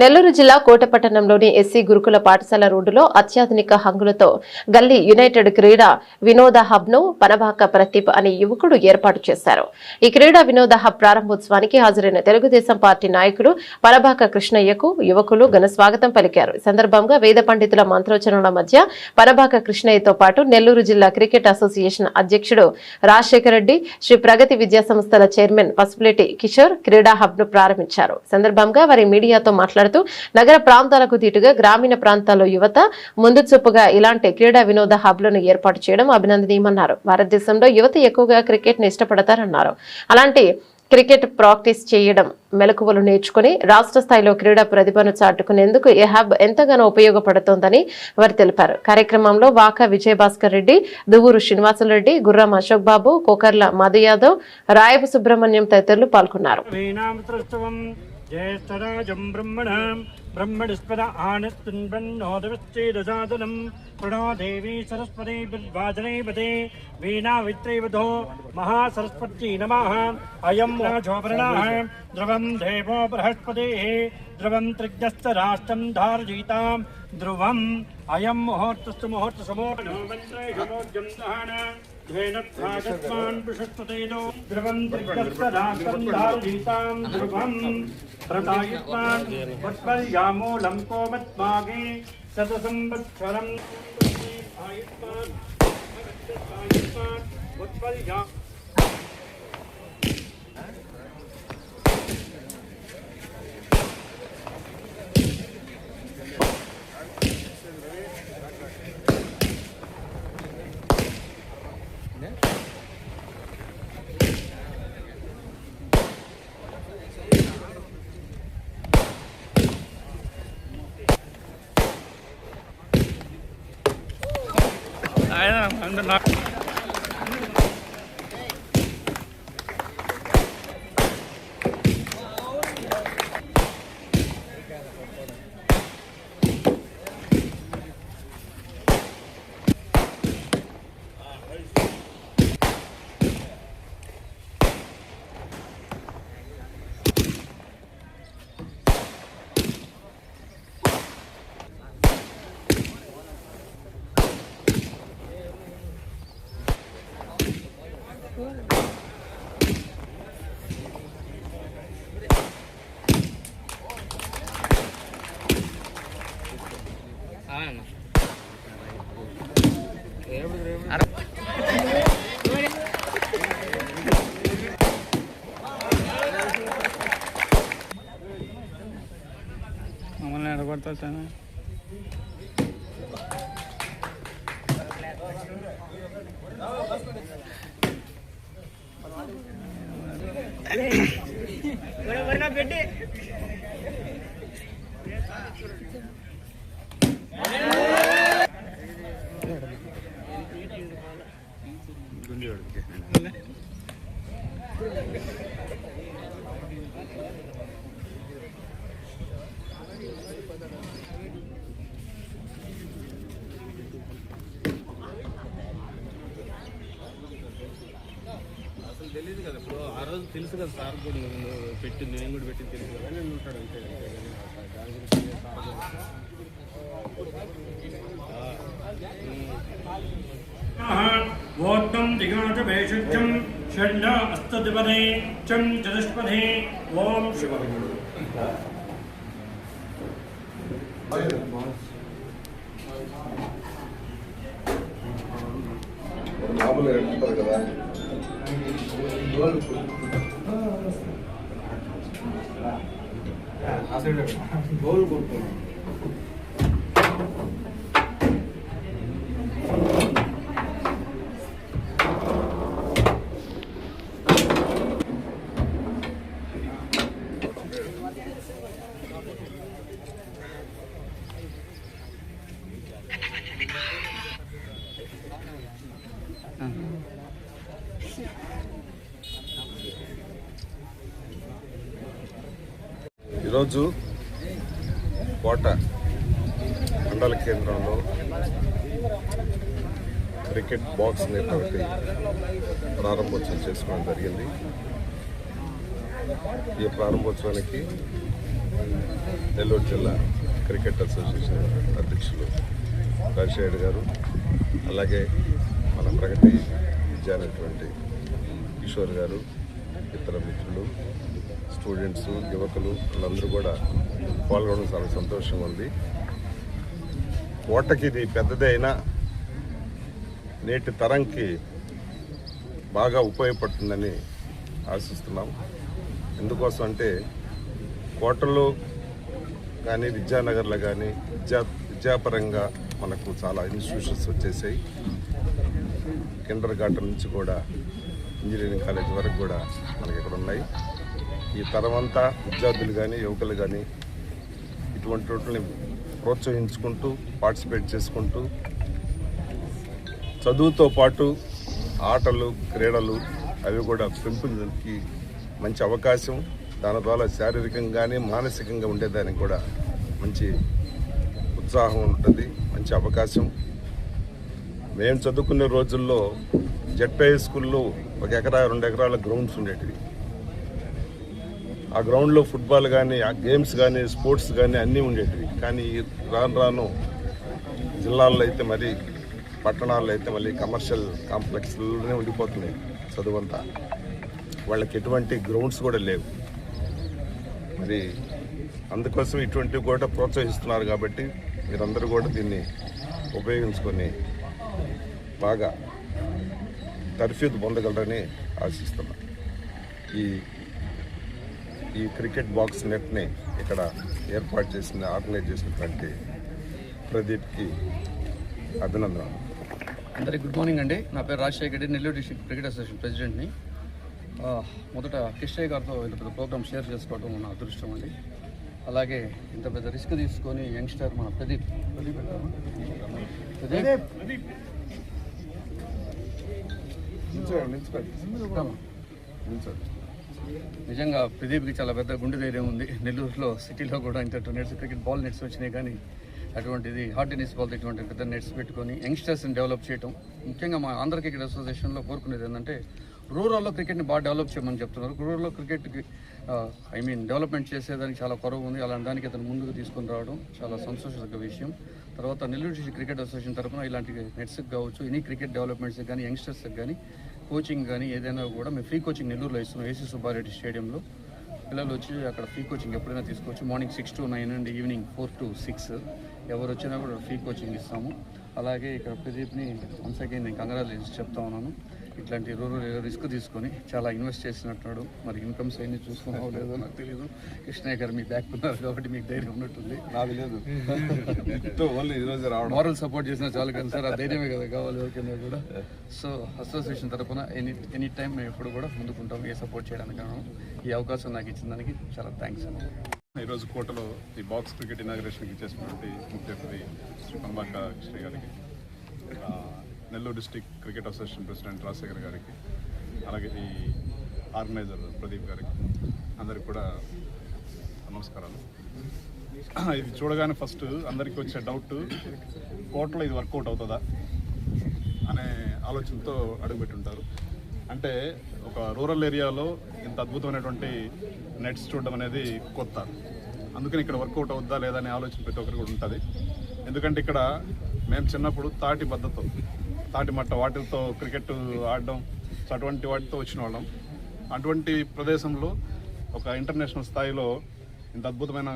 నెల్లూరు జిల్లా కోటపట్టణంలోని ఎస్సీ గురుకుల పాఠశాల రోడ్డులో అత్యాధునిక హంగులతో గల్లీ యునైటెడ్ క్రీడా వినోద హబ్ ను పనబాక ప్రతీప్ అనే యువకుడు ఏర్పాటు చేశారు. ఈ క్రీడా వినోద హబ్ ప్రారంభోత్సవానికి హాజరైన తెలుగుదేశం పార్టీ నాయకులు పనబాక కృష్ణయ్యకు యువకులు ఘన స్వాగతం పలికారు. ఈ సందర్భంగా వేద పండితుల మంత్రోచ్చరణల మధ్య పనబాక కృష్ణయ్యతో పాటు నెల్లూరు జిల్లా క్రికెట్ అసోసియేషన్ అధ్యక్షుడు రాజశేఖర్ రెడ్డి, శ్రీ ప్రగతి విద్యా సంస్థల చైర్మన్ పసుపులేటి కిషోర్ క్రీడా హబ్ ను ప్రారంభించారు. ఈ సందర్భంగా వారి మీడియాతో మాట్లాడుతూ నగర ప్రాంతాలకు దీటుగా గ్రామీణ ప్రాంతాల్లో యువత ముందు చూపుగా ఇలాంటి క్రీడా వినోద హబ్లను ఏర్పాటు చేయడం అభినందనీయమన్నారు. భారతదేశంలో యువత ఎక్కువగా క్రికెట్ ని ఇష్టపడతారన్నారు. అలాంటి క్రికెట్ ప్రాక్టీస్ చేయడం, మెలకువలు నేర్చుకుని రాష్ట్ర స్థాయిలో క్రీడా ప్రతిభను చాటుకునేందుకు ఈ హబ్ ఎంతగానో ఉపయోగపడుతోందని వారు తెలిపారు. కార్యక్రమంలో వాకా విజయభాస్కర్ రెడ్డి, దువ్వూరు శ్రీనివాసులరెడ్డి, గుర్రం అశోక్ బాబు, కోకర్ల మధు యాదవ్, రాయపు సుబ్రహ్మణ్యం తదితరులు పాల్గొన్నారు. ज्येष्ठराजं ब्रह्मणां ब्रह्मणस्पद आनस्तुन्बन्नोदवश्चेदसादनं प्रणो देवी सरस्वती विद्वाजनेपदे वीणावित्रैवधो महासरस्वती नमः। अयं राजोपरणाः ध्रुवं देवो बृहस्पतिः ध्रुवं त्रिज्ञश्च राष्ट्रं धारयितां ध्रुवम् अयं मुहूर्तस्तु मुहूर्तसमोऽनो मन्त्रेषु ध्वेनत्वागस्मान् पृषत्पतेनो ध्रुवं त्रिज्ञश्च राष्ट्रं धारयितां ध्रुवम् प्रतायुष्मान् वत्पर्यामूलं कोमत्मागे शतसंवत्सरम् आयुष्मान् वत्पर्या మమ్మల్ని ఎడగొడతా చాలా పెట్టి తెలియదు కదా. ఇప్పుడు ఆ రోజు తెలుసు కదా సార్ కూడా పెట్టింది, నేను కూడా పెట్టింది తెలుసు కదా, నేను ఉంటాడు అంతే. దాని గురించి ఓం దిగాజమేషం షణ్ణ అస్తదిపదే చం చతుష్పదే ఓం శివ గోల్ కొడుతున్నాను. ఈరోజు కోట మండల కేంద్రంలో క్రికెట్ బాక్స్ నెట్ ఒకటి ప్రారంభోత్సవం చేసుకోవడం జరిగింది. ఈ ప్రారంభోత్సవానికి నెల్లూరు జిల్లా క్రికెట్ అసోసియేషన్ అధ్యక్షులు రాజశేఖర్ గారు, అలాగే మన ప్రగతి విద్యానటువంటి కిషోర్ గారు, ఇతర మిత్రులు, స్టూడెంట్స్, యువకులు వాళ్ళందరూ కూడా పాల్గొనడం చాలా సంతోషంగా ఉంది. ఓటకి ఇది పెద్దదే అయినా నేటి తరంకి బాగా ఉపయోగపడుతుందని ఆశిస్తున్నాం. ఎందుకోసం అంటే కోటలో కానీ విద్యానగర్లో కానీ విద్యాపరంగా మనకు చాలా ఇన్స్టిట్యూషన్స్ వచ్చేసాయి. కిండర్ గార్టెన్ నుంచి కూడా ఇంజనీరింగ్ కాలేజ్ వరకు కూడా మనకి ఇక్కడ ఉన్నాయి. ఈ తరమంతా విద్యార్థులు కానీ యువకులు కానీ ఇటువంటి వాటిని ప్రోత్సహించుకుంటూ పార్టిసిపేట్ చేసుకుంటూ చదువుతో పాటు ఆటలు క్రీడలు అవి కూడా పెంపుకి మంచి అవకాశం. దాని ద్వారా శారీరకంగా కానీ మానసికంగా ఉండేదానికి కూడా మంచి ఉత్సాహం ఉంటుంది, మంచి అవకాశం. మేము చదువుకునే రోజుల్లో జెడ్పీ స్కూల్లో 1 ఎకరా 2 ఎకరాల గ్రౌండ్స్ ఉండేటివి. ఆ గ్రౌండ్లో ఫుట్బాల్ కానీ ఆ గేమ్స్ కానీ స్పోర్ట్స్ కానీ అన్నీ ఉండేటివి. కానీ రాను రాను జిల్లాల్లో అయితే మరి పట్టణాల్లో అయితే మళ్ళీ కమర్షియల్ కాంప్లెక్స్లోనే ఉండిపోతున్నాయి చదువంతా. వాళ్ళకి ఎటువంటి గ్రౌండ్స్ కూడా లేవు. మరి అందుకోసం ఇటువంటివి కూడా ప్రోత్సహిస్తున్నారు కాబట్టి మీరందరూ కూడా దీన్ని ఉపయోగించుకొని బాగా తర్ఫీదు పొందగలరని ఆశిస్తున్నాను. ఈ క్రికెట్ బాక్స్ నెట్ని ఇక్కడ ఏర్పాటు చేసిన ఆర్గనైజ్ చేసినటువంటి ప్రదీప్కి అభినందనలు. అందరికీ గుడ్ మార్నింగ్ అండి. నా పేరు Rajasekhar Reddy, Nellore district cricket association ప్రెసిడెంట్ని. మొదట కిషయ్య గారితో ఇంత పెద్ద ప్రోగ్రామ్ షేర్ చేసుకోవడం నా అదృష్టం అండి. అలాగే ఇంత పెద్ద రిస్క్ తీసుకొని యంగ్స్టర్ మన ప్రదీప్ నిజంగా ప్రదీప్కి చాలా పెద్ద గుండె ధైర్యం ఉంది. నెల్లూరులో సిటీలో కూడా ఇంత నెట్స్ క్రికెట్ బాల్ నెట్స్ వచ్చినాయి, కానీ అటువంటిది హార్డ్ టెన్నిస్ బాల్ ఇటువంటి పెద్ద నెట్స్ పెట్టుకొని యంగ్స్టర్స్ని డెవలప్ చేయడం. ముఖ్యంగా మా ఆంధ్ర క్రికెట్ అసోసియేషన్లో కోరుకునేది ఏంటంటే రూరల్లో క్రికెట్ని బాగా డెవలప్ చేయమని చెప్తున్నారు. రూరల్లో క్రికెట్కి డెవలప్మెంట్ చేసేదానికి చాలా కొరవ ఉంది. అలాంటి దానికి అతను ముందుకు తీసుకొని రావడం చాలా సంతోషదగ్గ విషయం. తర్వాత నెల్లూరు డిస్ట్రిక్ట్ క్రికెట్ అసోసియేషన్ తరఫున ఇలాంటి నెట్స్కి కావచ్చు, ఎనీ క్రికెట్ డెవలప్మెంట్స్కి కానీ యంగ్స్టర్స్కి కానీ కోచింగ్ కానీ ఏదైనా కూడా మేము ఫ్రీ కోచింగ్ నెల్లూరులో ఇస్తున్నాం. ఏసీ సుబ్బారెడ్డి స్టేడియంలో పిల్లలు వచ్చి అక్కడ ఫ్రీ కోచింగ్ ఎప్పుడైనా తీసుకోవచ్చు. Morning 6 to 9 and evening 4 to 6 ఎవరు వచ్చినా కూడా ఫ్రీ కోచింగ్ ఇస్తాము. అలాగే ఇక్కడ ప్రదీప్ని వన్స్ అగైన్ నేను కంగ్రాచులేషన్స్ చెప్తా ఉన్నాను. ఇట్లాంటి రూరల్ రిస్క్ తీసుకొని చాలా ఇన్వెస్ట్ చేసినట్టున్నాడు. మరి ఇన్కమ్స్ అన్ని చూసుకున్నావు లేదో నాకు తెలియదు. కృష్ణయ్య గారు మీ బ్యాక్ ఉన్నారు కాబట్టి మీకు ధైర్యం ఉన్నట్టుంది. నాకు లేదు, ఈరోజు రావడం మారల్ సపోర్ట్ చేసినా చాలు కదా సార్, ఆ ధైర్యమే కదా కావాలి ఎవరికైనా కూడా. సో అసోసియేషన్ తరఫున ఎనీ టైం మేము ఎప్పుడు కూడా ముందుకుంటాం ఏ సపోర్ట్ చేయడానికి. ఈ అవకాశం నాకు ఇచ్చిన దానికి చాలా థ్యాంక్స్ అండి. ఈరోజు కోటలో ఈ బాక్స్ క్రికెట్ ఇనాగ్రేషన్కి చేసినటువంటి ముఖ్య అతిథి శ్రీ పనబాక శ్రీ గారికి, Nellore district cricket association president Rajasekhar గారికి, అలాగే ఈ ఆర్గనైజర్ ప్రదీప్ గారికి అందరికి కూడా నమస్కారాలు. ఇది చూడగానే ఫస్ట్ అందరికీ వచ్చే డౌట్, కోటలో ఇది వర్కౌట్ అవుతుందా అనే ఆలోచనతో అడుగుపెట్టుంటారు. అంటే ఒక రూరల్ ఏరియాలో ఇంత అద్భుతమైనటువంటి నెట్స్ చూడడం అనేది కొత్త. అందుకని ఇక్కడ వర్కౌట్ అవుద్దా లేదా అనే ఆలోచన ప్రతి ఒక్కరికి కూడా ఉంటుంది. ఎందుకంటే ఇక్కడ మేము చిన్నప్పుడు తాటి మట్ట వాటితో క్రికెట్ ఆడడం, సో అటువంటి వాటితో వచ్చిన వాళ్ళం. అటువంటి ప్రదేశంలో ఒక ఇంటర్నేషనల్ స్థాయిలో ఇంత అద్భుతమైన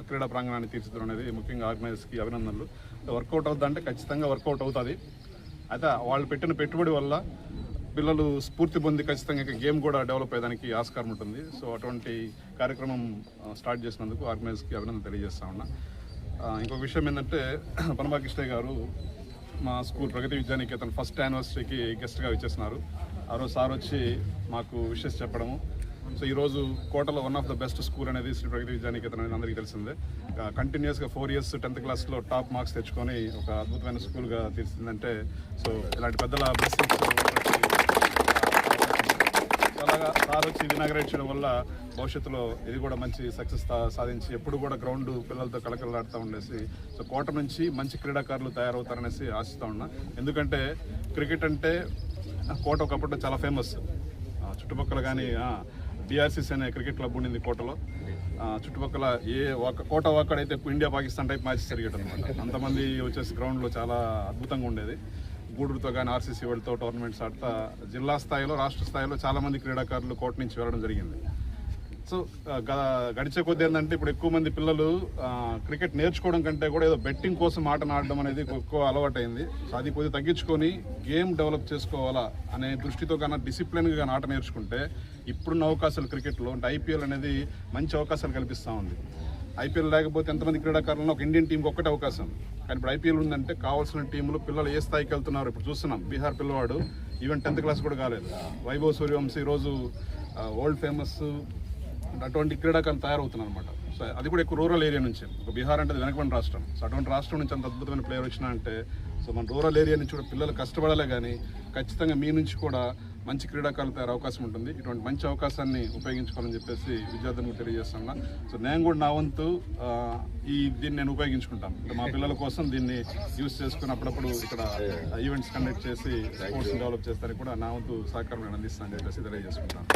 క్రీడా ప్రాంగణాన్ని తీర్చిదిద్దడం అనేది ముఖ్యంగా ఆర్గనైజర్స్కి అభినందనలు. వర్కౌట్ అవుద్దా అంటే ఖచ్చితంగా వర్కౌట్ అవుతుంది. అయితే వాళ్ళు పెట్టిన పెట్టుబడి వల్ల పిల్లలు స్ఫూర్తి పొంది ఖచ్చితంగా గేమ్ కూడా డెవలప్ అయ్యేదానికి ఆస్కారం ఉంటుంది. సో అటువంటి కార్యక్రమం స్టార్ట్ చేసినందుకు ఆర్గనైజర్స్కి అభినందన తెలియజేస్తా ఉన్నా. ఇంకొక విషయం ఏంటంటే, పనబాక కృష్ణయ్య గారు మా స్కూల్ ప్రగతి విద్యానికేతన్ ఫస్ట్ యానివర్సరీకి గెస్ట్గా వచ్చేసినారు. ఆ రోజు సార్ వచ్చి మాకు విషెస్ చెప్పడము. సో ఈరోజు కోటలో one of the best school అనేది శ్రీ ప్రగతి విద్యానికేతన్ అనేది అందరికీ తెలిసిందే. కంటిన్యూస్గా 4 years 10th క్లాస్లో టాప్ మార్క్స్ తెచ్చుకొని ఒక అద్భుతమైన స్కూల్గా తీర్చిందంటే, సో ఇలాంటి పెద్దల బ్లెస్సింగ్స్ అలాగా సార్ వచ్చి ఇనాగ్రేట్ చేయడం వల్ల భవిష్యత్తులో ఇది కూడా మంచి సక్సెస్ సాధించి ఎప్పుడు కూడా గ్రౌండ్ పిల్లలతో కలకలాడుతూ ఉండేసి, సో కోట నుంచి మంచి క్రీడాకారులు తయారవుతారనేసి ఆశిస్తూ ఉన్నా. ఎందుకంటే క్రికెట్ అంటే కోట ఒకప్పుడు చాలా ఫేమస్. చుట్టుపక్కల కానీ BRCC అనే క్రికెట్ క్లబ్ ఉండింది కోటలో. చుట్టుపక్కల కోట ఒక్కడైతే ఇండియా పాకిస్తాన్ టైప్ మ్యాచ్ జరిగేది అనమాట. అంతమంది వచ్చేసి గ్రౌండ్లో చాలా అద్భుతంగా ఉండేది. గూడూరుతో కానీ RCC వాళ్ళతో టోర్నమెంట్స్ ఆడుతా జిల్లా స్థాయిలో, రాష్ట్ర స్థాయిలో చాలామంది క్రీడాకారులు కోట నుంచి వెళ్ళడం జరిగింది. సో గడిచే కొద్ది ఏంటంటే ఇప్పుడు ఎక్కువ మంది పిల్లలు క్రికెట్ నేర్చుకోవడం కంటే కూడా ఏదో బెట్టింగ్ కోసం ఆటను ఆడడం అనేది ఎక్కువ అలవాటైంది. సో అది కొద్దిగా తగ్గించుకొని గేమ్ డెవలప్ చేసుకోవాలా అనే దృష్టితో కన్నా డిసిప్లిన్గా కానీ ఆట నేర్చుకుంటే ఇప్పుడున్న అవకాశాలు క్రికెట్లో అంటే IPL అనేది మంచి అవకాశాలు కల్పిస్తూ ఉంది. IPL లేకపోతే ఎంతమంది క్రీడాకారులను ఒక ఇండియన్ టీంకి ఒక్కటే అవకాశం, కానీ ఇప్పుడు IPL ఉందంటే కావాల్సిన టీంలు పిల్లలు ఏ స్థాయికి వెళ్తున్నారు ఇప్పుడు చూస్తున్నాం. బీహార్ పిల్లవాడు ఈవెన్ 10th క్లాస్ కూడా కాలేదు. వైభవ్ సూర్యవంశీ ఈరోజు వరల్డ్ ఫేమస్ అటువంటి క్రీడాకారులు తయారవుతున్నారు అనమాట. సో అది కూడా ఎక్కువ రూరల్ ఏరియా నుంచి. ఒక బీహార్ అంటే వెనకబడిన రాష్ట్రం. సో అటువంటి రాష్ట్రం నుంచి అంత అద్భుతమైన ప్లేయర్ వచ్చినా అంటే సో మన రూరల్ ఏరియా నుంచి కూడా పిల్లలు కష్టపడాలే కానీ ఖచ్చితంగా మీ నుంచి కూడా మంచి క్రీడాకారులు తయారు అవకాశం ఉంటుంది. ఇటువంటి మంచి అవకాశాన్ని ఉపయోగించుకోవాలని చెప్పేసి విద్యార్థులకు తెలియజేస్తున్నా. సో నేను కూడా నా వంతు దీన్ని నేను ఉపయోగించుకుంటాను. మా పిల్లల కోసం దీన్ని యూజ్ చేసుకుని అప్పుడప్పుడు ఇక్కడ ఈవెంట్స్ కండక్ట్ చేసి స్పోర్ట్స్ డెవలప్ చేస్తారని కూడా నా వంతు సహకారం నేను అందిస్తానని చెప్పేసి తెలియజేసుకుంటాను.